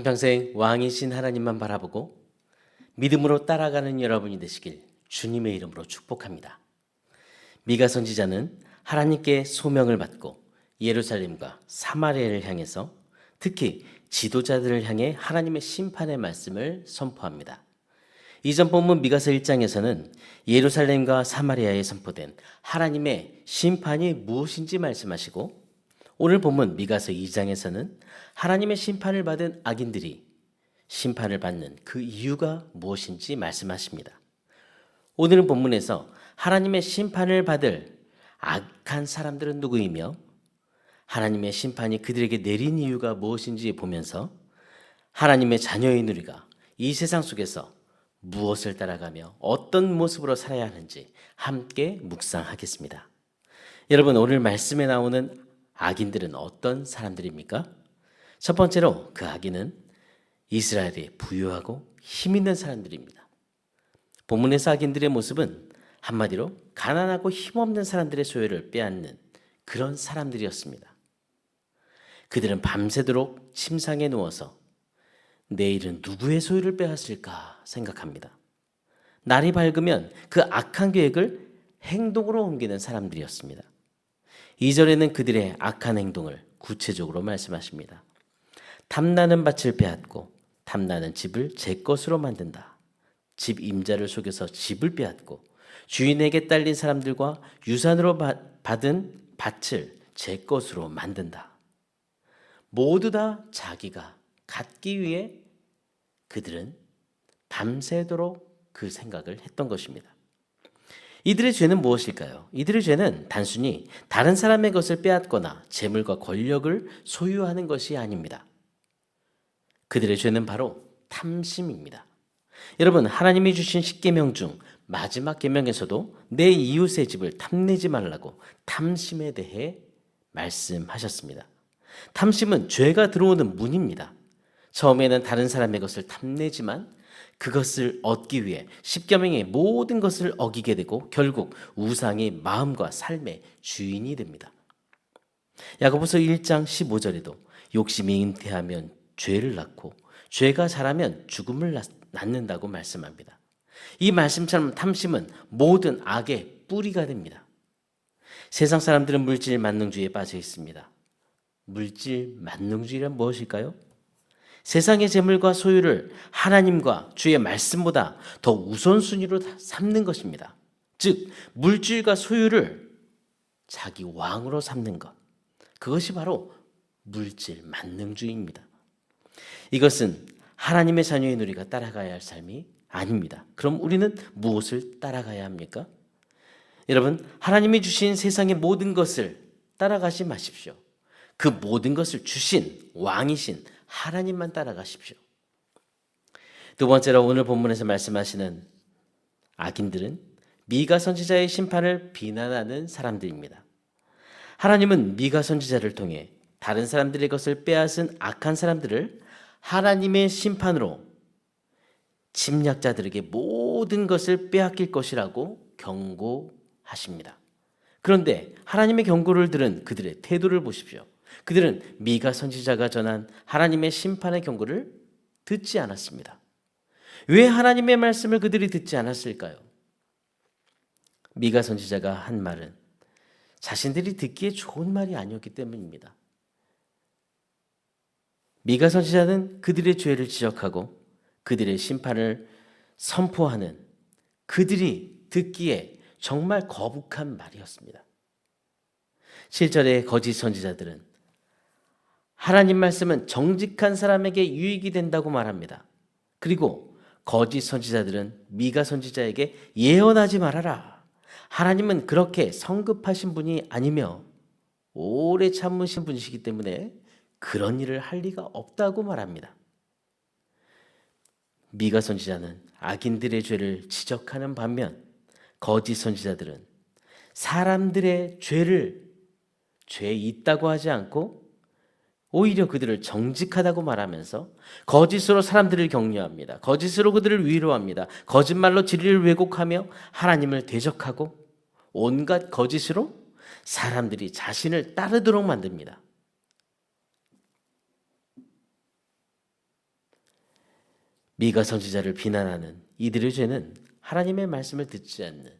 한평생 왕이신 하나님만 바라보고 믿음으로 따라가는 여러분이 되시길 주님의 이름으로 축복합니다. 미가 선지자는 하나님께 소명을 받고 예루살렘과 사마리아를 향해서 특히 지도자들을 향해 하나님의 심판의 말씀을 선포합니다. 이전 본문 미가서 1장에서는 예루살렘과 사마리아에 선포된 하나님의 심판이 무엇인지 말씀하시고, 오늘 본문 미가서 2장에서는 하나님의 심판을 받은 악인들이 심판을 받는 그 이유가 무엇인지 말씀하십니다. 오늘 본문에서 하나님의 심판을 받을 악한 사람들은 누구이며 하나님의 심판이 그들에게 내린 이유가 무엇인지 보면서 하나님의 자녀인 우리가 이 세상 속에서 무엇을 따라가며 어떤 모습으로 살아야 하는지 함께 묵상하겠습니다. 여러분, 오늘 말씀에 나오는 악인들은 어떤 사람들입니까? 첫 번째로 그 악인은 이스라엘의 부유하고 힘 있는 사람들입니다. 본문에서 악인들의 모습은 한마디로 가난하고 힘없는 사람들의 소유를 빼앗는 그런 사람들이었습니다. 그들은 밤새도록 침상에 누워서 내일은 누구의 소유를 빼앗을까 생각합니다. 날이 밝으면 그 악한 계획을 행동으로 옮기는 사람들이었습니다. 2절에는 그들의 악한 행동을 구체적으로 말씀하십니다. 탐나는 밭을 빼앗고 탐나는 집을 제 것으로 만든다. 집 임자를 속여서 집을 빼앗고 주인에게 딸린 사람들과 유산으로 받은 밭을 제 것으로 만든다. 모두 다 자기가 갖기 위해 그들은 밤새도록 그 생각을 했던 것입니다. 이들의 죄는 무엇일까요? 이들의 죄는 단순히 다른 사람의 것을 빼앗거나 재물과 권력을 소유하는 것이 아닙니다. 그들의 죄는 바로 탐심입니다. 여러분, 하나님이 주신 10계명 중 마지막 계명에서도 내 이웃의 집을 탐내지 말라고 탐심에 대해 말씀하셨습니다. 탐심은 죄가 들어오는 문입니다. 처음에는 다른 사람의 것을 탐내지만 그것을 얻기 위해 10계명의 모든 것을 어기게 되고 결국 우상의 마음과 삶의 주인이 됩니다. 야고보서 1장 15절에도 욕심이 잉태하면 죄를 낳고 죄가 자라면 죽음을 낳는다고 말씀합니다. 이 말씀처럼 탐심은 모든 악의 뿌리가 됩니다. 세상 사람들은 물질 만능주의에 빠져 있습니다. 물질 만능주의란 무엇일까요? 세상의 재물과 소유를 하나님과 주의 말씀보다 더 우선순위로 삼는 것입니다. 즉, 물질과 소유를 자기 왕으로 삼는 것. 그것이 바로 물질 만능주의입니다. 이것은 하나님의 자녀인 우리가 따라가야 할 삶이 아닙니다. 그럼 우리는 무엇을 따라가야 합니까? 여러분, 하나님이 주신 세상의 모든 것을 따라가지 마십시오. 그 모든 것을 주신 왕이신 하나님만 따라가십시오. 두 번째로 오늘 본문에서 말씀하시는 악인들은 미가 선지자의 심판을 비난하는 사람들입니다. 하나님은 미가 선지자를 통해 다른 사람들의 것을 빼앗은 악한 사람들을 하나님의 심판으로 침략자들에게 모든 것을 빼앗길 것이라고 경고하십니다. 그런데 하나님의 경고를 들은 그들의 태도를 보십시오. 그들은 미가 선지자가 전한 하나님의 심판의 경고를 듣지 않았습니다. 왜 하나님의 말씀을 그들이 듣지 않았을까요? 미가 선지자가 한 말은 자신들이 듣기에 좋은 말이 아니었기 때문입니다. 미가 선지자는 그들의 죄를 지적하고 그들의 심판을 선포하는 그들이 듣기에 정말 거북한 말이었습니다. 7절의 거짓 선지자들은 하나님 말씀은 정직한 사람에게 유익이 된다고 말합니다. 그리고 거짓 선지자들은 미가 선지자에게 예언하지 말아라. 하나님은 그렇게 성급하신 분이 아니며 오래 참으신 분이시기 때문에 그런 일을 할 리가 없다고 말합니다. 미가 선지자는 악인들의 죄를 지적하는 반면 거짓 선지자들은 사람들의 죄 있다고 하지 않고 오히려 그들을 정직하다고 말하면서 거짓으로 사람들을 격려합니다. 거짓으로 그들을 위로합니다. 거짓말로 진리를 왜곡하며 하나님을 대적하고 온갖 거짓으로 사람들이 자신을 따르도록 만듭니다. 미가 선지자를 비난하는 이들의 죄는 하나님의 말씀을 듣지 않는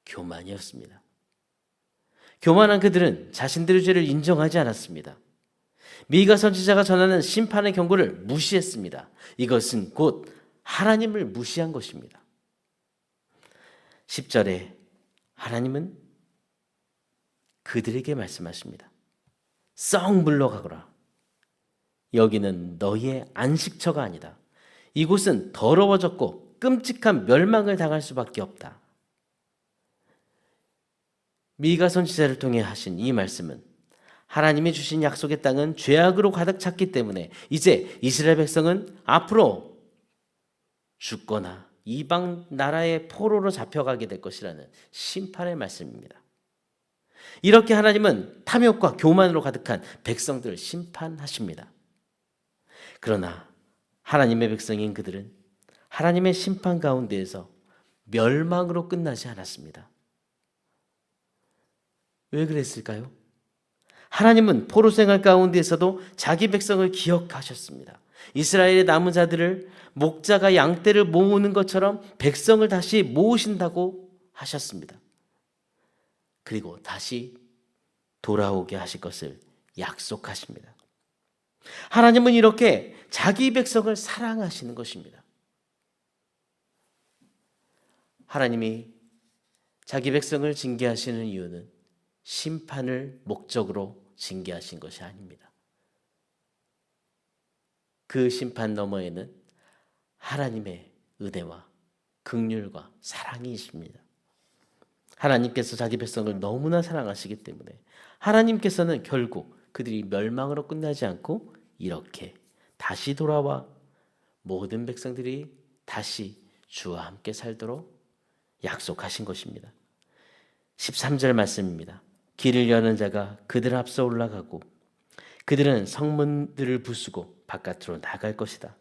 교만이었습니다. 교만한 그들은 자신들의 죄를 인정하지 않았습니다. 미가 선지자가 전하는 심판의 경고를 무시했습니다. 이것은 곧 하나님을 무시한 것입니다. 10절에 하나님은 그들에게 말씀하십니다. 썩 물러가거라. 여기는 너희의 안식처가 아니다. 이곳은 더러워졌고 끔찍한 멸망을 당할 수밖에 없다. 미가 선지자를 통해 하신 이 말씀은 하나님이 주신 약속의 땅은 죄악으로 가득 찼기 때문에 이제 이스라엘 백성은 앞으로 죽거나 이방 나라의 포로로 잡혀가게 될 것이라는 심판의 말씀입니다. 이렇게 하나님은 탐욕과 교만으로 가득한 백성들을 심판하십니다. 그러나 하나님의 백성인 그들은 하나님의 심판 가운데에서 멸망으로 끝나지 않았습니다. 왜 그랬을까요? 하나님은 포로 생활 가운데에서도 자기 백성을 기억하셨습니다. 이스라엘의 남은 자들을 목자가 양떼를 모으는 것처럼 백성을 다시 모으신다고 하셨습니다. 그리고 다시 돌아오게 하실 것을 약속하십니다. 하나님은 이렇게 자기 백성을 사랑하시는 것입니다. 하나님이 자기 백성을 징계하시는 이유는 심판을 목적으로 징계하신 것이 아닙니다. 그 심판 너머에는 하나님의 은혜와 긍휼과 사랑이 있습니다. 하나님께서 자기 백성을 너무나 사랑하시기 때문에 하나님께서는 결국 그들이 멸망으로 끝나지 않고 이렇게 다시 돌아와 모든 백성들이 다시 주와 함께 살도록 약속하신 것입니다. 13절 말씀입니다. 길을 여는 자가 그들 앞서 올라가고 그들은 성문들을 부수고 바깥으로 나갈 것이다.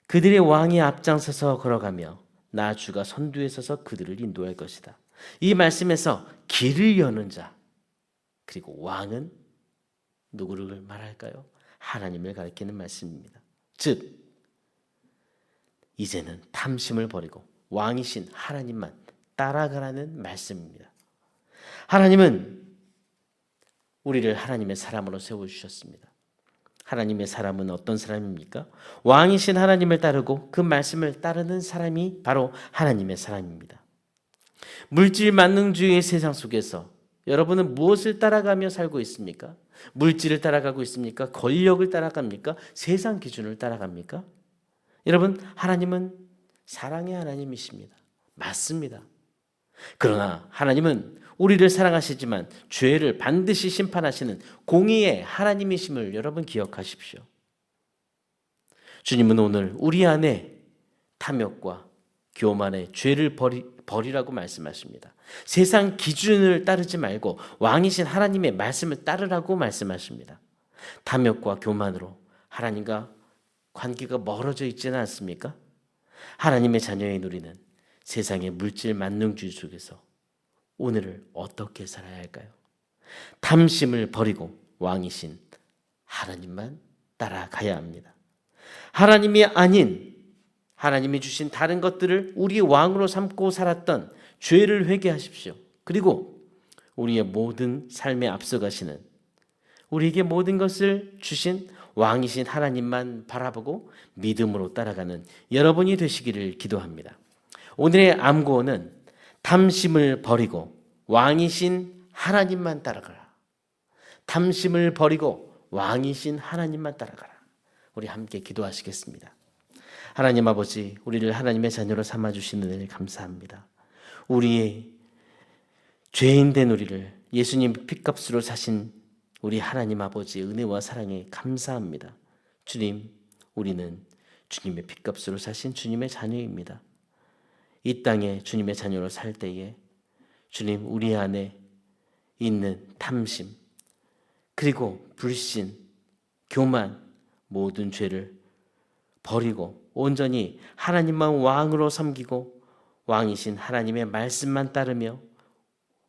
그들의 왕이 앞장서서 걸어가며 나 주가 선두에 서서 그들을 인도할 것이다. 이 말씀에서 길을 여는 자 그리고 왕은 누구를 말할까요? 하나님을 가리키는 말씀입니다. 즉 이제는 탐심을 버리고 왕이신 하나님만 따라가라는 말씀입니다. 하나님은 우리를 하나님의 사람으로 세워주셨습니다. 하나님의 사람은 어떤 사람입니까? 왕이신 하나님을 따르고 그 말씀을 따르는 사람이 바로 하나님의 사람입니다. 물질 만능주의의 세상 속에서 여러분은 무엇을 따라가며 살고 있습니까? 물질을 따라가고 있습니까? 권력을 따라갑니까? 세상 기준을 따라갑니까? 여러분, 하나님은 사랑의 하나님이십니다. 맞습니다. 그러나 하나님은 우리를 사랑하시지만 죄를 반드시 심판하시는 공의의 하나님이심을 여러분 기억하십시오. 주님은 오늘 우리 안에 탐욕과 교만의 죄를 버리라고 말씀하십니다. 세상 기준을 따르지 말고 왕이신 하나님의 말씀을 따르라고 말씀하십니다. 탐욕과 교만으로 하나님과 관계가 멀어져 있지는 않습니까? 하나님의 자녀인 우리는 세상의 물질 만능주의 속에서 오늘을 어떻게 살아야 할까요? 탐심을 버리고 왕이신 하나님만 따라가야 합니다. 하나님이 아닌 하나님이 주신 다른 것들을 우리 왕으로 삼고 살았던 죄를 회개하십시오. 그리고 우리의 모든 삶에 앞서가시는 우리에게 모든 것을 주신 왕이신 하나님만 바라보고 믿음으로 따라가는 여러분이 되시기를 기도합니다. 오늘의 암구호는 탐심을 버리고 왕이신 하나님만 따라가라. 탐심을 버리고 왕이신 하나님만 따라가라. 우리 함께 기도하시겠습니다. 하나님 아버지, 우리를 하나님의 자녀로 삼아주시는 은혜를 감사합니다. 우리의 죄인된 우리를 예수님 핏값으로 사신 우리 하나님 아버지의 은혜와 사랑에 감사합니다. 주님, 우리는 주님의 핏값으로 사신 주님의 자녀입니다. 이 땅에 주님의 자녀로 살 때에 주님, 우리 안에 있는 탐심, 그리고 불신, 교만, 모든 죄를 버리고 온전히 하나님만 왕으로 섬기고 왕이신 하나님의 말씀만 따르며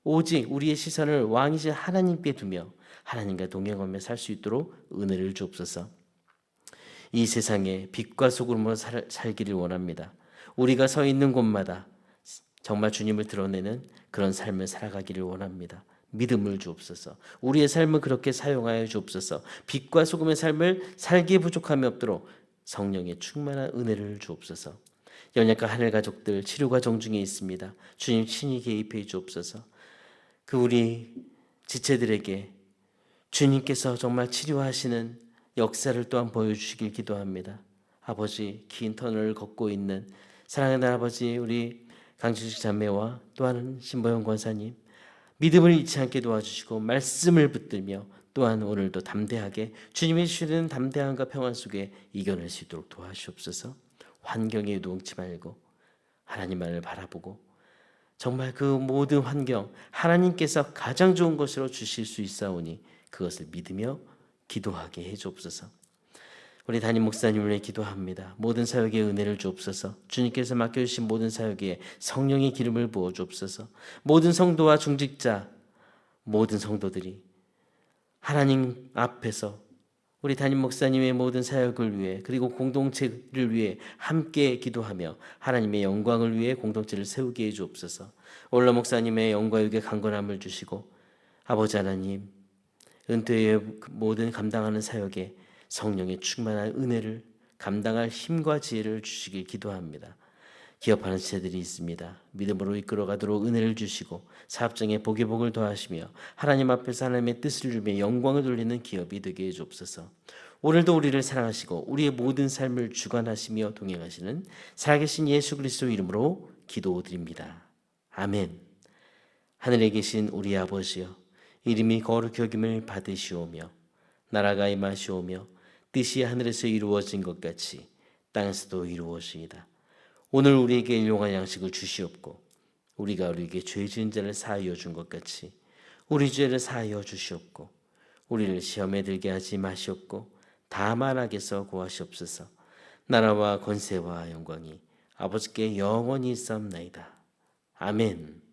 오직 우리의 시선을 왕이신 하나님께 두며 하나님과 동행하며 살 수 있도록 은혜를 주옵소서. 이 세상에 빛과 소금으로 살기를 원합니다. 우리가 서 있는 곳마다 정말 주님을 드러내는 그런 삶을 살아가기를 원합니다. 믿음을 주옵소서. 우리의 삶을 그렇게 사용하여 주옵소서. 빛과 소금의 삶을 살기에 부족함이 없도록 성령의 충만한 은혜를 주옵소서. 연약한 하늘 가족들 치료 과정 중에 있습니다. 주님 친히 개입해 주옵소서. 그 우리 지체들에게 주님께서 정말 치료하시는 역사를 또한 보여주시길 기도합니다. 아버지, 긴 터널을 걷고 있는 사랑하는 아버지 우리 강주식 자매와 또한 신보영 권사님, 믿음을 잃지 않게 도와주시고 말씀을 붙들며 또한 오늘도 담대하게 주님이 주시는 담대함과 평안 속에 이겨낼 수 있도록 도와주옵소서. 환경에 누웅치 말고 하나님만을 바라보고 정말 그 모든 환경 하나님께서 가장 좋은 것으로 주실 수 있사오니 그것을 믿으며 기도하게 해 주옵소서. 우리 담임 목사님을 위해 기도합니다. 모든 사역에 은혜를 주옵소서. 주님께서 맡겨주신 모든 사역에 성령의 기름을 부어 주옵소서. 모든 성도와 중직자, 모든 성도들이 하나님 앞에서 우리 담임 목사님의 모든 사역을 위해 그리고 공동체를 위해 함께 기도하며 하나님의 영광을 위해 공동체를 세우게 해 주옵소서. 올라 목사님의 영과 육의 강건함을 주시고 아버지 하나님 은퇴의 모든 감당하는 사역에 성령의 충만한 은혜를 감당할 힘과 지혜를 주시길 기도합니다. 기업하는 지체들이 있습니다. 믿음으로 이끌어가도록 은혜를 주시고 사업장에 복의 복을 더하시며 하나님 앞에서 하나님의 뜻을 이루며 영광을 돌리는 기업이 되게 해 주옵소서. 오늘도 우리를 사랑하시고 우리의 모든 삶을 주관하시며 동행하시는 살아계신 예수 그리스도 이름으로 기도드립니다. 아멘. 하늘에 계신 우리 아버지여, 이름이 거룩히 여김을 받으시오며 나라가 임하시오며 뜻이 하늘에서 이루어진 것 같이 땅에서도 이루어지이다. 오늘 우리에게 일용할 양식을 주시옵고 우리가 우리에게 죄 지은 자를 사하여 준 것 같이 우리 죄를 사하여 주시옵고 우리를 시험에 들게 하지 마시옵고 다만 악에서 구하시옵소서. 나라와 권세와 영광이 아버지께 영원히 있사옵나이다. 아멘.